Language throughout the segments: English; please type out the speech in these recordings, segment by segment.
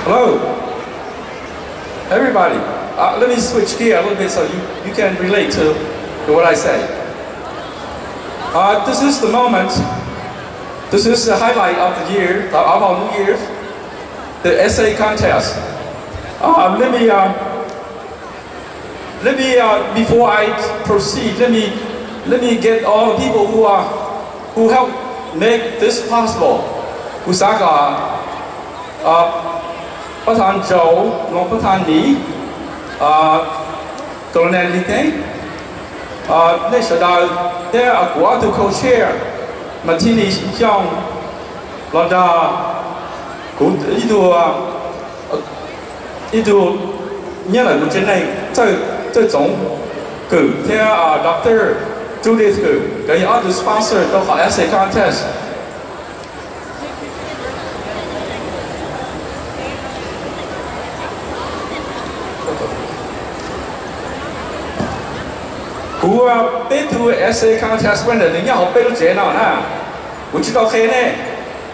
Hello, everybody. Let me switch gear a little bit so you can relate to what I say. This is the moment. This is the highlight of the year, of our New Year's, the essay contest. Let me before I proceed, let me get all the people who helped make this possible. Usaka, ประธานโจรองประธานหนีกรณีลิเต้ในสุดท้ายได้กว่าทุกคนเชียร์มาที่นี่ช่องเราจะกูอีดูเนี่ยแหละกูจะใน这种个ที่Dr. Judith 个有other sponsor 都好 essay contest。我背读 essay contest winner， 人家好背到这样呢，我知道黑呢。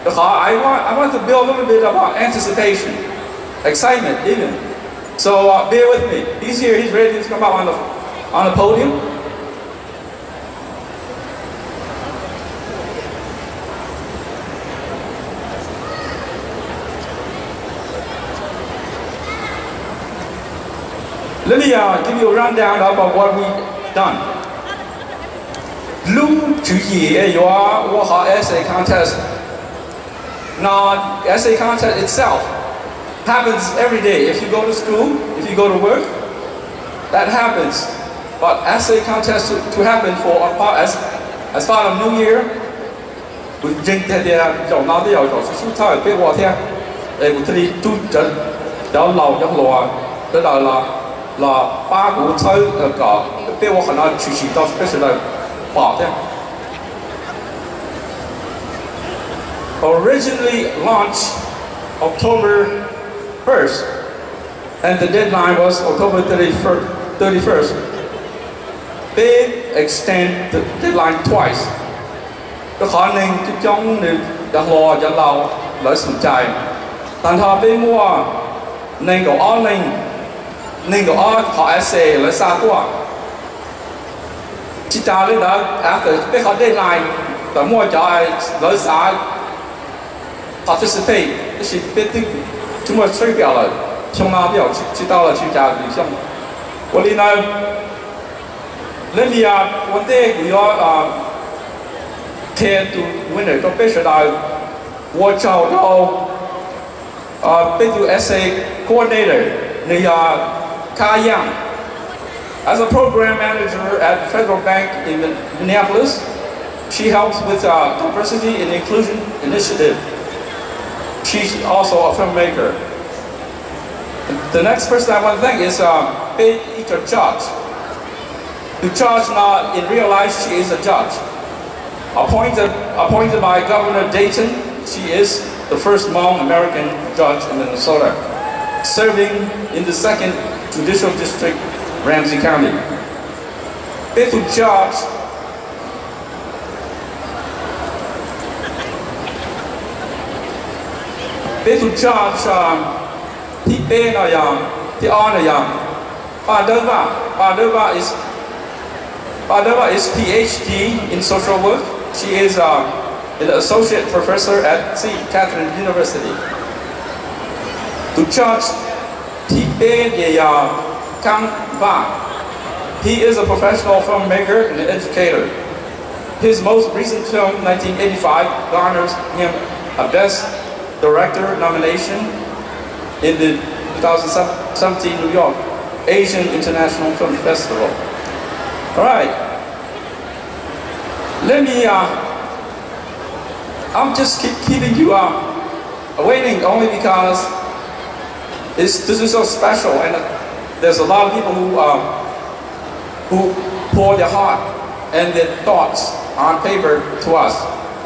好 I want to build a little bit about anticipation, excitement even. So bear with me. He's here. He's ready to come out on the podium. Let me give you a rundown about what we done. Blue to year, you are what essay contest. Now, essay contest itself happens every day. If you go to school, if you go to work, that happens. But essay contest to happen for as part of New Year, we drink that dầu nào đều có số thay cái quả theo, để một thứ tu chân, đó lâu nhất đó là ba股吹個俾我可能隨時到 special 跑嘅。Originally launched October 1st, and the deadline was October 31st. They extend the deadline twice. ก็ขอหนึ่งจ้องหนึ่งจะรอจะเราเลยสนใจแต่ถ้าเป็นมั่วหนึ่งก็อ้อหนึ่งnên có họ essay là sao quá chỉ ta lên đó after cái họ deadline và mua cho ai lấy sao participate cái gì biết được chúng ta chơi biểu là trong nào biểu chỉ tao là chỉ trả lý xong của lý này lên đi vấn đề của yo theo tu winner có biết sẽ là tôi chào đâu biết tu essay coordinator này Xiong, as a program manager at Federal Bank in Minneapolis, she helps with diversity and inclusion initiative. She's also a filmmaker. The next person I want to thank is a judge. The judge now, in real life, she is a judge. Appointed by Governor Dayton, she is the first Hmong American judge in Minnesota, serving in the 2nd Judicial District, Ramsey County. Bit to judge. Bit to judge. The pain or young, the honor young. Padova is PhD in social work. She is an associate professor at St. Catherine University. To judge. He is a professional filmmaker and an educator. His most recent film, 1985, garners him a Best Director nomination in the 2017 New York Asian International Film Festival. All right. Let me, I'm just keeping you waiting only because this is so special, and there's a lot of people who pour their heart and their thoughts on paper to us.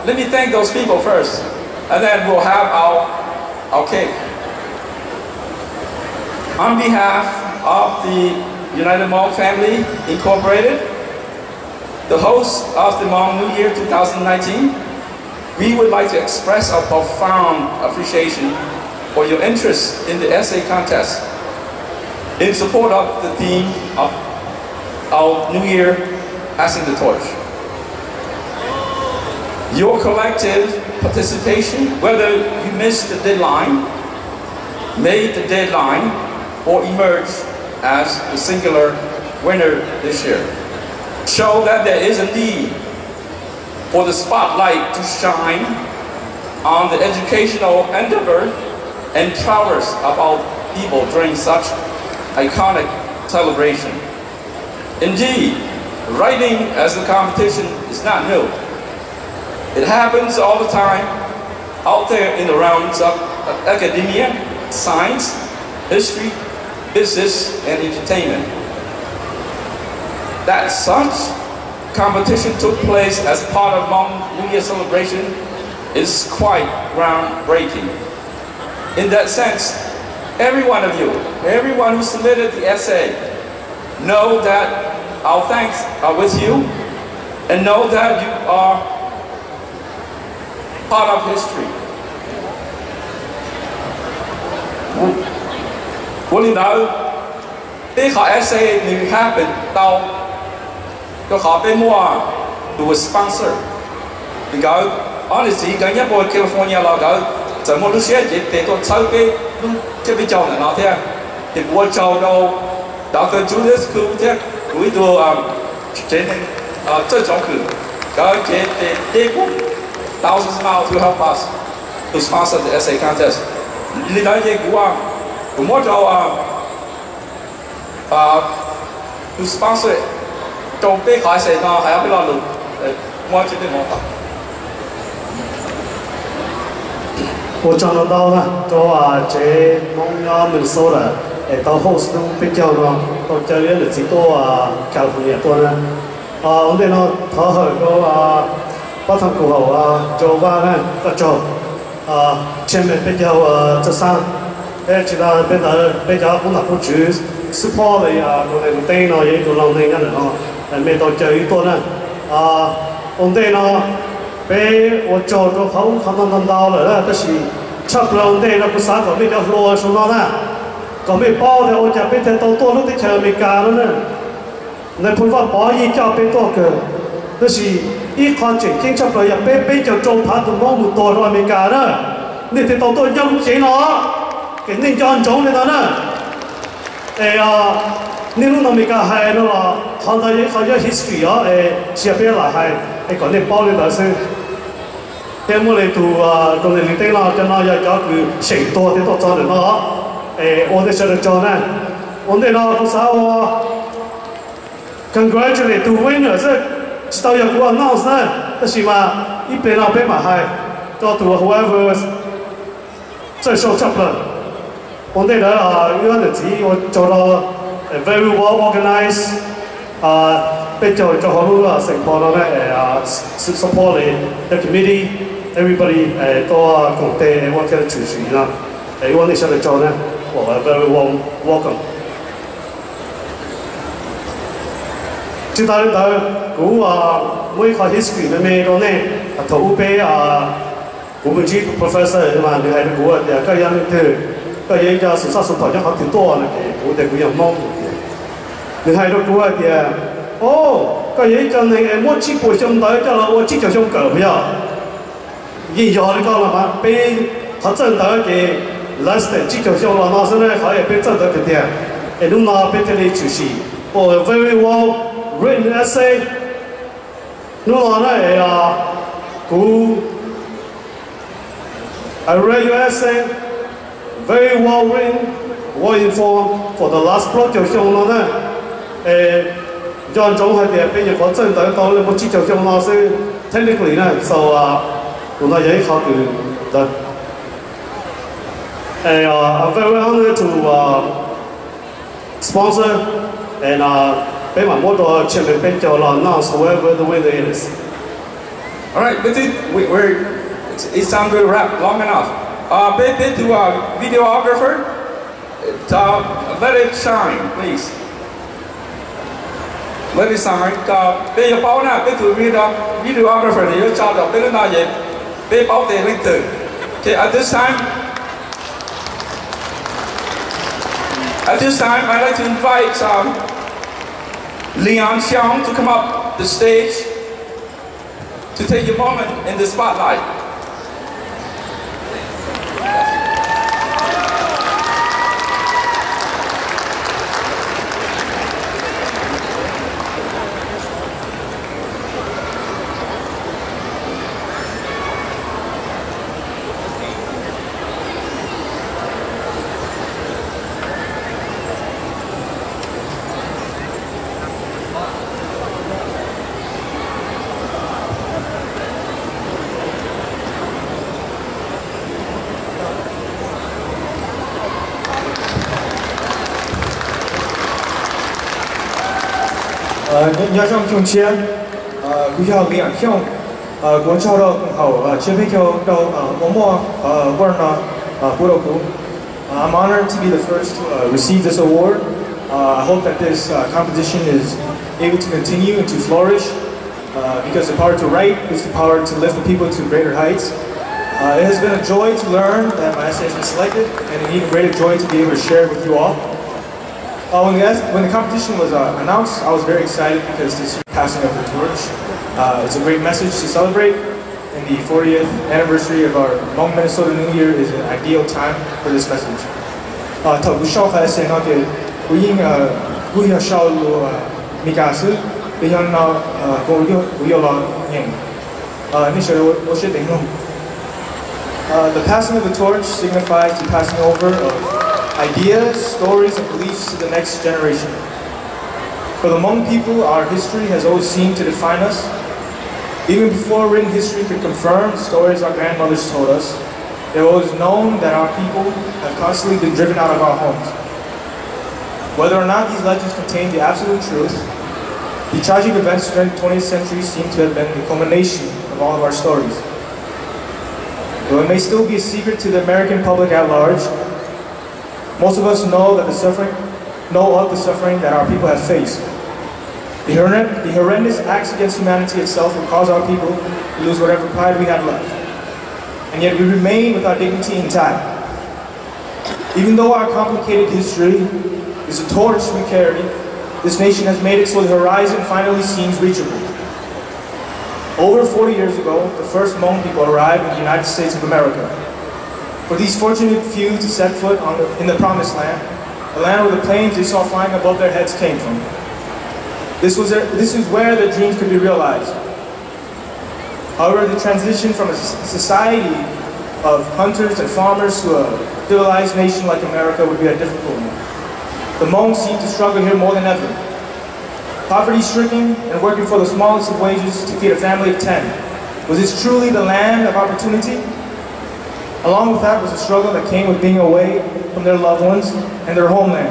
Let me thank those people first, and then we'll have our cake. On behalf of the United Hmong Family Incorporated, the host of the Hmong New Year 2019, we would like to express our profound appreciation for your interest in the essay contest in support of the theme of our New Year Passing the Torch. Your collective participation, whether you missed the deadline, made the deadline, or emerged as the singular winner this year, show that there is a need for the spotlight to shine on the educational endeavor and prowess of our people during such iconic celebration. Indeed, writing as a competition is not new. It happens all the time out there in the realms of academia, science, history, business, and entertainment. That such competition took place as part of Hmong New Year celebration is quite groundbreaking. In that sense, every one of you, everyone who submitted the essay, know that our thanks are with you and know that you are part of history. Well, you know, this essay will happen now. Tôi khó bên mua do a sponsor. Because honestly, cái nhất bộ California là cái giờ mua lúc xưa chỉ để tôi chơi cái chơi bị trâu này nó thế, thì mua trâu đâu, đó cái chú this cứ thế, cuối tôi trên这种课，cái they put thousands of miles to help us to sponsor the essay contest. Lý nói gì cũng mua trâu to sponsor it. 做杯海蛇啊，係啊，俾落路摸住啲摸法。我講到啦，就話這蒙亞民數啦，到 host 都比較咯，到這裡日子多California 多啦。我哋咯睇去個不同顧後做話咧，個做前面比較側生，其他比較本來都主 support 你我哋唔定咯，嘢做浪定緊咯。 未到最多呢，我哋呢，俾我做咗好簡單啦，但是出兩啲啦，個三個比較耐數啦，個咩包咧，我就俾睇到多啲場未價啦呢，你判法包依家俾多嘅，但是依看正經出嚟入俾就做拍同我唔代落未價啦，你哋到多陰錢咯，肯定賺咗你睇啦，你弄美國係咯，看到好有 history 下邊來係講你包你來先，聽我哋讀到你哋啦，就那要搞佢成多啲多咗嚟咯，我哋上嚟做呢，我哋啦不少congratulate to winner， 知道有個 announce 呢，但是嘛，一邊那邊嘛係，到 to whoever 最受執啦，我哋啦有陣時我做到。 Very well organized， 比較做好啦，成個咧support the committee everybody 都共地我嘅主持啦，我哋上嚟做咧，我 very well welcome。接待到估每個 history 嘅咩咯咧，頭俾我們知 professor 嘛，你係估個人嘅個嘢就實實頭一好挺多咧，我哋佢又懵。 你係都估下嘅，個嘢就係我支背上台，就係我支就上腳嘅，現在你講啦嘛，俾佢真係嘅 last 支就上啦，那時咧佢係俾真係嘅啲，你嗱俾佢哋主持，very well written essay， 你嗱咧估 I read your essay, very well written, well informed for the last block 就上啦咧。 John 總係嘅，俾人講真係到你冇知就上老師 technically 咧，就原來有考慮得。I'm very honored to sponsor and 俾埋我個前面俾就啦 announce whoever the winner is. All right, but it's time to wrap long enough. Bit to videographer, let it shine, please. Let it shine. Bây giờ báo nè, bây giờ videographer thì cho được bây giờ là gì? Bây báo tiền lên từ. Okay, at this time, At this time, I'd like to invite Xiong to come up the stage to take a moment in the spotlight. nhớ chung chia cú học liền Xiong cuốn trao đâu hậu chia với kiểu đâu mua quần cú đâu cú. I'm honored to be the first to receive this award. I hope that this competition is able to continue and to flourish because the power to write is the power to lift the people to greater heights. It has been a joy to learn that my essay has been selected, and an even greater joy to be able to share it with you all. When the competition was announced, I was very excited because this passing of the torch is a great message to celebrate, and the 40th anniversary of our Hmong Minnesota New Year is an ideal time for this message. Ntawv shao khai se no ke uing guya shao lo mikasu bihan na guyo la nyeng ni shero o she deng no. The passing of the torch signifies the passing over of ideas, stories, and beliefs to the next generation. For the Hmong people, our history has always seemed to define us. Even before written history could confirm the stories our grandmothers told us, they have always known that our people have constantly been driven out of our homes. Whether or not these legends contain the absolute truth, the tragic events during the 20th century seem to have been the culmination of all of our stories. Though it may still be a secret to the American public at large, most of us know of the suffering that our people have faced. The horrendous acts against humanity itself will cause our people to lose whatever pride we have left. And yet we remain with our dignity intact. Even though our complicated history is a torch we carry, this nation has made it so the horizon finally seems reachable. Over 40 years ago, the first Hmong people arrived in the United States of America. For these fortunate few to set foot in the Promised Land, the land where the planes they saw flying above their heads came from. This is where their dreams could be realized. However, the transition from a society of hunters and farmers to a civilized nation like America would be a difficult one. The Hmong seem to struggle here more than ever. Poverty-stricken and working for the smallest of wages to feed a family of 10. Was this truly the land of opportunity? Along with that was a struggle that came with being away from their loved ones and their homeland.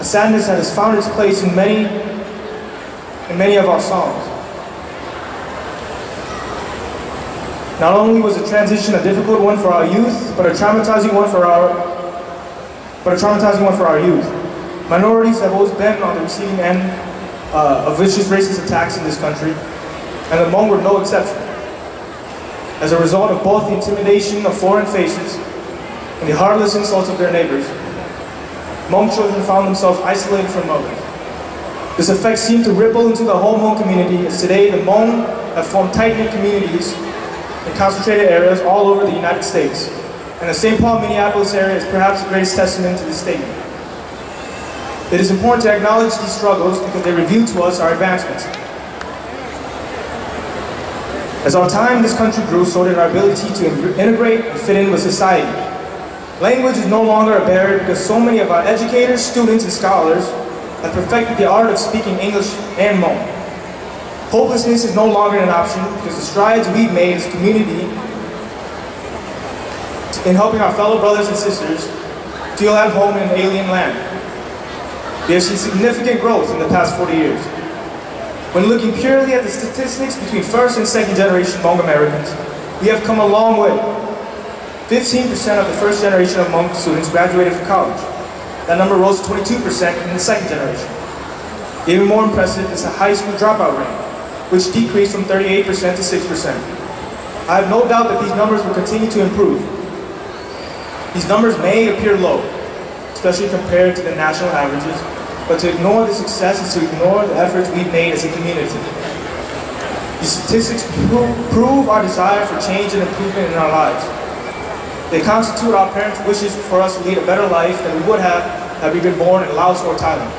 A sadness that has found its place in many of our songs. Not only was the transition a difficult one for our youth, but a traumatizing one for our youth. Minorities have always been on the receiving end of vicious racist attacks in this country, and the Hmong were no exception. As a result of both the intimidation of foreign faces and the heartless insults of their neighbors, Hmong children found themselves isolated from others. This effect seemed to ripple into the whole Hmong community, as today the Hmong have formed tight-knit communities in concentrated areas all over the United States. And the St. Paul, Minneapolis area is perhaps the greatest testament to this statement. It is important to acknowledge these struggles because they reveal to us our advancements. As our time in this country grew, so did our ability to integrate and fit in with society. Language is no longer a barrier because so many of our educators, students, and scholars have perfected the art of speaking English and Hmong. Hopelessness is no longer an option because the strides we've made as a community in helping our fellow brothers and sisters feel at home in an alien land. We have seen significant growth in the past 40 years. When looking purely at the statistics between first and second generation Hmong Americans, we have come a long way. 15% of the first generation of Hmong students graduated from college. That number rose to 22% in the second generation. Even more impressive is the high school dropout rate, which decreased from 38% to 6%. I have no doubt that these numbers will continue to improve. These numbers may appear low. especially compared to the national averages. But to ignore the success is to ignore the efforts we've made as a community. These statistics prove our desire for change and improvement in our lives. They constitute our parents' wishes for us to lead a better life than we would have had we been born in Laos or Thailand.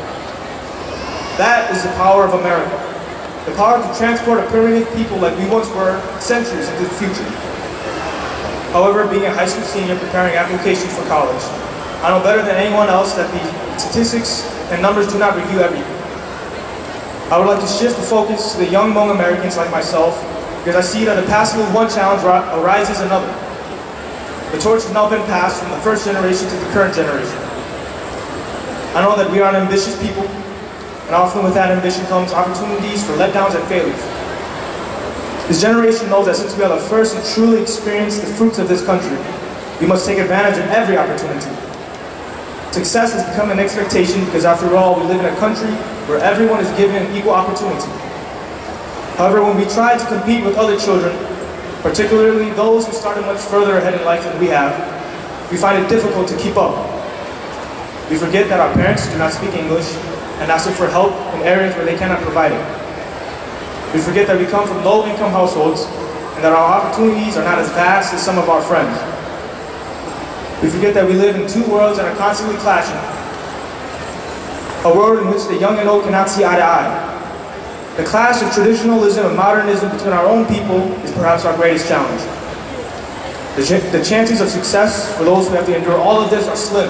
That is the power of America. The power to transport a pyramid of people like we once were centuries into the future. However, being a high school senior preparing applications for college, I know better than anyone else that the statistics and numbers do not review everything. I would like to shift the focus to the young Hmong Americans like myself, because I see that the passing of one challenge arises another. The torch has now been passed from the first generation to the current generation. I know that we are an ambitious people, and often with that ambition comes opportunities for letdowns and failures. This generation knows that since we are the first to truly experience the fruits of this country, we must take advantage of every opportunity. Success has become an expectation because after all, we live in a country where everyone is given equal opportunity. However, when we try to compete with other children, particularly those who started much further ahead in life than we have, we find it difficult to keep up. We forget that our parents do not speak English and ask them for help in areas where they cannot provide it. We forget that we come from low-income households and that our opportunities are not as vast as some of our friends. We forget that we live in two worlds that are constantly clashing. A world in which the young and old cannot see eye to eye. The clash of traditionalism and modernism between our own people is perhaps our greatest challenge. The chances of success for those who have to endure all of this are slim.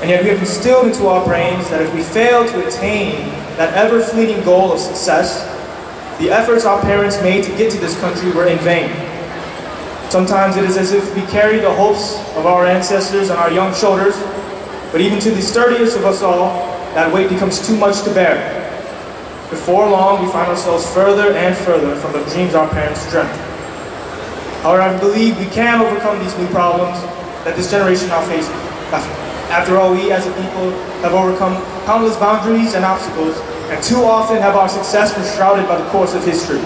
And yet we have instilled into our brains that if we fail to attain that ever-fleeting goal of success, the efforts our parents made to get to this country were in vain. Sometimes it is as if we carry the hopes of our ancestors on our young shoulders, but even to the sturdiest of us all, that weight becomes too much to bear. Before long, we find ourselves further and further from the dreams our parents dreamt. However, I believe we can overcome these new problems that this generation now faces. After all, we as a people have overcome countless boundaries and obstacles, and too often have our success been shrouded by the course of history.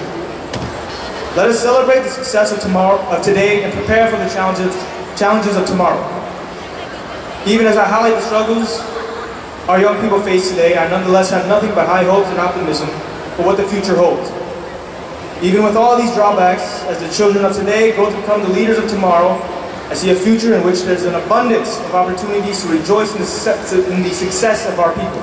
Let us celebrate the success of today, and prepare for the challenges of tomorrow. Even as I highlight the struggles our young people face today, I nonetheless have nothing but high hopes and optimism for what the future holds. Even with all these drawbacks, as the children of today grow to become the leaders of tomorrow, I see a future in which there's an abundance of opportunities to rejoice in the success of our people.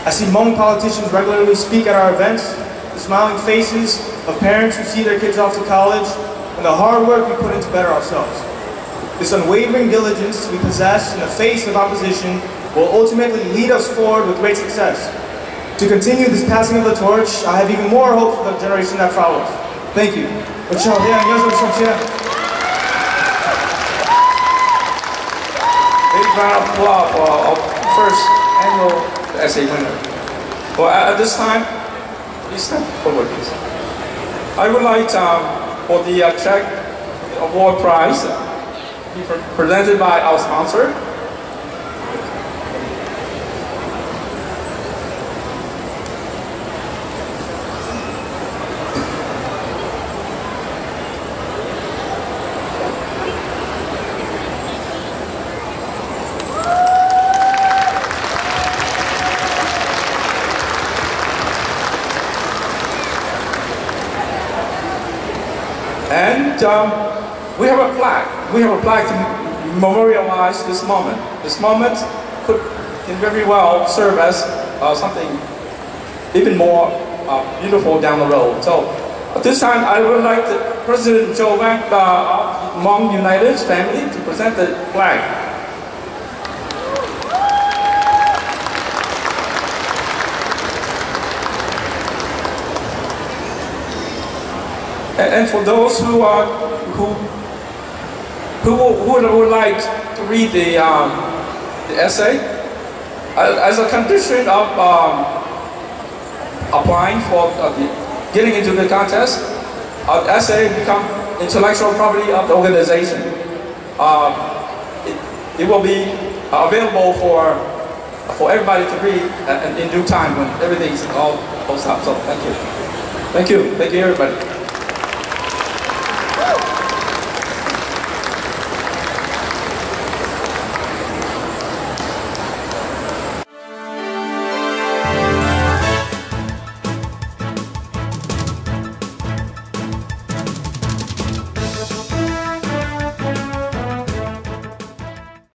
I see Hmong politicians regularly speak at our events, the smiling faces of parents who see their kids off to college, and the hard work we put in to better ourselves. This unwavering diligence we possess in the face of opposition will ultimately lead us forward with great success. To continue this passing of the torch, I have even more hope for the generation that follows. Thank you. Big round of applause for our first annual essay winner. Well, at this time, please step forward, please. I would like for the check award prize to be presented by our sponsor. And we have a plaque. We have a plaque to memorialize this moment. This moment can very well serve as something even more beautiful down the road. So at this time, I would like the President Xiong of Hmong United family to present the flag. And for those who would like to read the essay, as a condition of applying for getting into the contest, the essay become intellectual property of the organization. It will be available for everybody to read in due time when everything's all closed up. So thank you, thank you, thank you everybody.